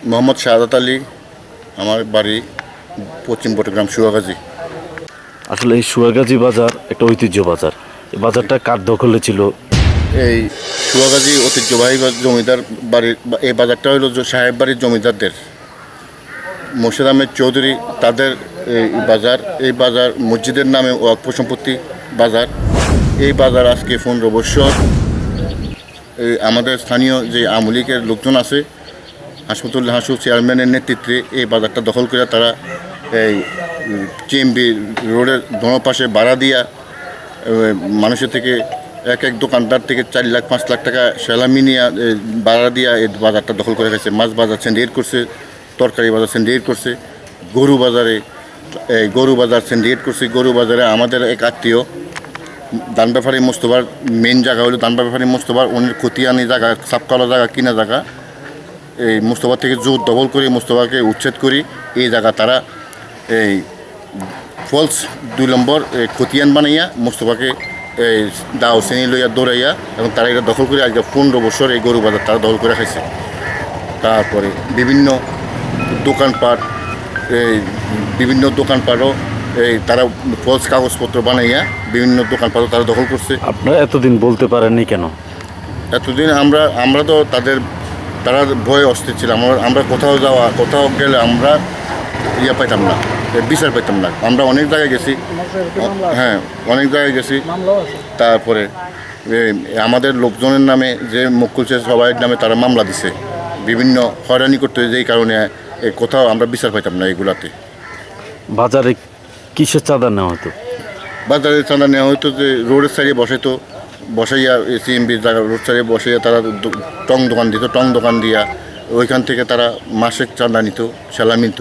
মোহাম্মদ শাহাদাত আলী, আমার বাড়ি পশ্চিম চট্টগ্রাম সুয়াগাজী। আসলে এই সুয়াগাজী বাজার একটা ঐতিহ্য বাজার। এই বাজারটা কার দখলে ছিল? এই সুয়াগাজী ঐতিহ্যবাহী জমিদার বাড়ির এই বাজারটা হলো সাহেব বাড়ির জমিদারদের, মোর্শেদ আহমেদ চৌধুরী তাদের এই বাজার মসজিদের নামে ওয়াকফ সম্পত্তি বাজার। এই বাজার আজকে 15 বছর আমাদের স্থানীয় যে আওয়ামী লীগের লোকজন আছে, হাসপাতুল্লাহ হাসু চেয়ারম্যানের নেতৃত্বে এই বাজারটা দখল করে তারা এই চিএমবি রোডের দোনো পাশে ভাড়া দিয়া মানুষের থেকে এক দোকানদার থেকে 4 লাখ 5 লাখ টাকা সেলামি নিয়ে ভাড়া দিয়া এই বাজারটা দখল করে গেছে। মাছ বাজার সিন্ডিকেট করছে, তরকারি বাজার সিন্ডিকেট করছে, গরু বাজার সিন্ডিকেট করছে। গরু বাজারে আমাদের এক আত্মীয় দানব্যাপারী মোস্তফার মেন জায়গা হলো দানব্যাপারী মোস্তফার অনেক খতিয়ানি জায়গা, সাপকালা জায়গা, কিনা জায়গা। এই মোস্তফা থেকে জোর দখল করে মোস্তফাকে উচ্ছেদ করি এই জায়গা তারা এই ফলস 2 নম্বর খতিয়ান বানাইয়া মোস্তফাকে এই দাও শ্রেণী লইয়া দৌড়াইয়া এবং তারা এটা দখল করে আজকে 15 বছর এই গরু বাজার তারা দখল করে খাইছে। তারপরে বিভিন্ন দোকানপাটও এই তারা ফলস কাগজপত্র বানাইয়া বিভিন্ন দোকানপাটও তারা দখল করছে। আপনারা এতদিন বলতে পারেননি কেন? এতদিন আমরা তো তারা ভয়ে অস্থির ছিলাম। আমরা কোথাও গেলে আমরা পাইতাম না, বিচার পাইতাম না। আমরা অনেক জায়গায় গেছি, হ্যাঁ অনেক জায়গায় গেছি। তারপরে আমাদের লোকজনের নামে যে মুকুল সবাই নামে তারা মামলা দিছে, বিভিন্ন হয়রানি করতে, যেই কারণে কোথাও আমরা বিচার পাইতাম না। এগুলাতে বাজারে কিসের চাঁদা নেওয়া হতো? বাজারে চাঁদা নেওয়া হতো যে রোডের সাইডে বসাইয়া সিএমবির জায়গা রোড সাইডে বসাইয়া তারা টং দোকান দিত, টং দোকান দিয়া ওইখান থেকে তারা মাসিক চাঁদা নিত, সেলামি নিত।